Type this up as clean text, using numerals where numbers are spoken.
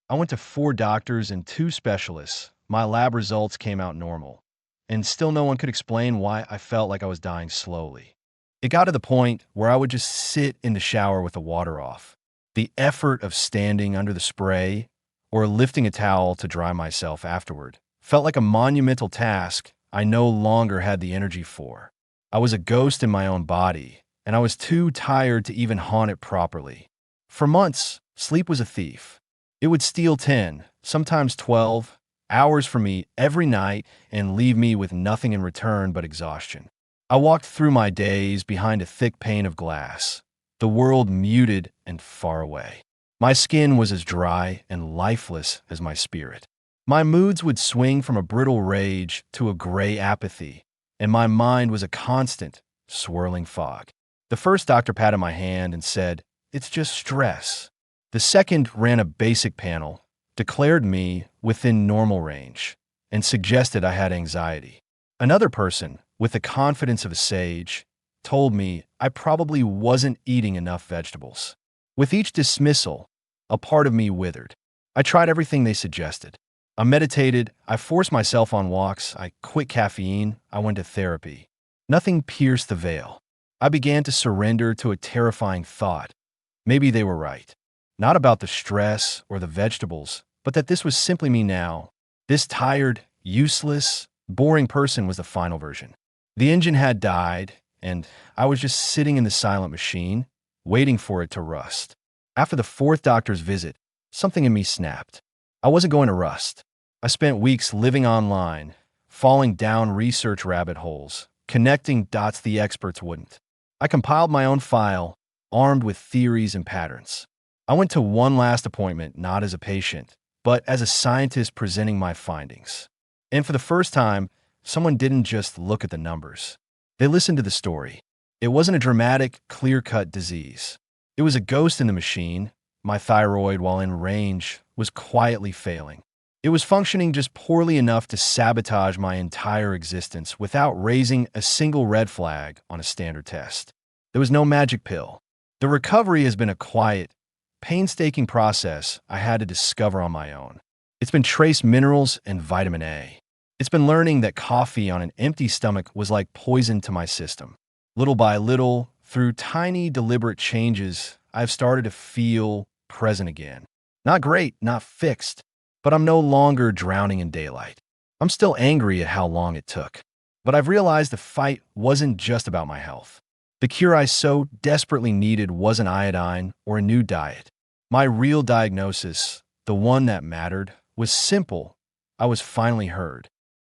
I went to 4 doctors and 2 specialists. My lab results came out normal, and still no one could explain why I felt like I was dying slowly. It got to the point where I would just sit in the shower with the water off. The effort of standing under the spray or lifting a towel to dry myself afterward felt like a monumental task I no longer had the energy for. I was a ghost in my own body, and I was too tired to even haunt it properly. For months, sleep was a thief. It would steal 10, sometimes 12, hours from me every night and leave me with nothing in return but exhaustion. I walked through my days behind a thick pane of glass, the world muted and far away. My skin was as dry and lifeless as my spirit. My moods would swing from a brittle rage to a gray apathy, and my mind was a constant, swirling fog. The first doctor patted my hand and said, "It's just stress." The second ran a basic panel, declared me within normal range, and suggested I had anxiety. Another person, with the confidence of a sage, told me I probably wasn't eating enough vegetables. With each dismissal, a part of me withered. I tried everything they suggested. I meditated, I forced myself on walks, I quit caffeine, I went to therapy. Nothing pierced the veil. I began to surrender to a terrifying thought. Maybe they were right. Not about the stress or the vegetables, but that this was simply me now. This tired, useless, boring person was the final version. The engine had died, and I was just sitting in the silent machine, waiting for it to rust. After the fourth doctor's visit, something in me snapped. I wasn't going to rust. I spent weeks living online, falling down research rabbit holes, connecting dots the experts wouldn't. I compiled my own file, armed with theories and patterns. I went to one last appointment not as a patient, but as a scientist presenting my findings. And for the first time, someone didn't just look at the numbers. They listened to the story. It wasn't a dramatic, clear-cut disease. It was a ghost in the machine. My thyroid, while in range, was quietly failing. It was functioning just poorly enough to sabotage my entire existence without raising a single red flag on a standard test. There was no magic pill. The recovery has been a quiet, painstaking process I had to discover on my own. It's been trace minerals and vitamin A. It's been learning that coffee on an empty stomach was like poison to my system. Little by little, through tiny, deliberate changes, I've started to feel present again. Not great, not fixed, but I'm no longer drowning in daylight. I'm still angry at how long it took. But I've realized the fight wasn't just about my health. The cure I so desperately needed wasn't iodine or a new diet. My real diagnosis, the one that mattered, was simple. I was finally heard.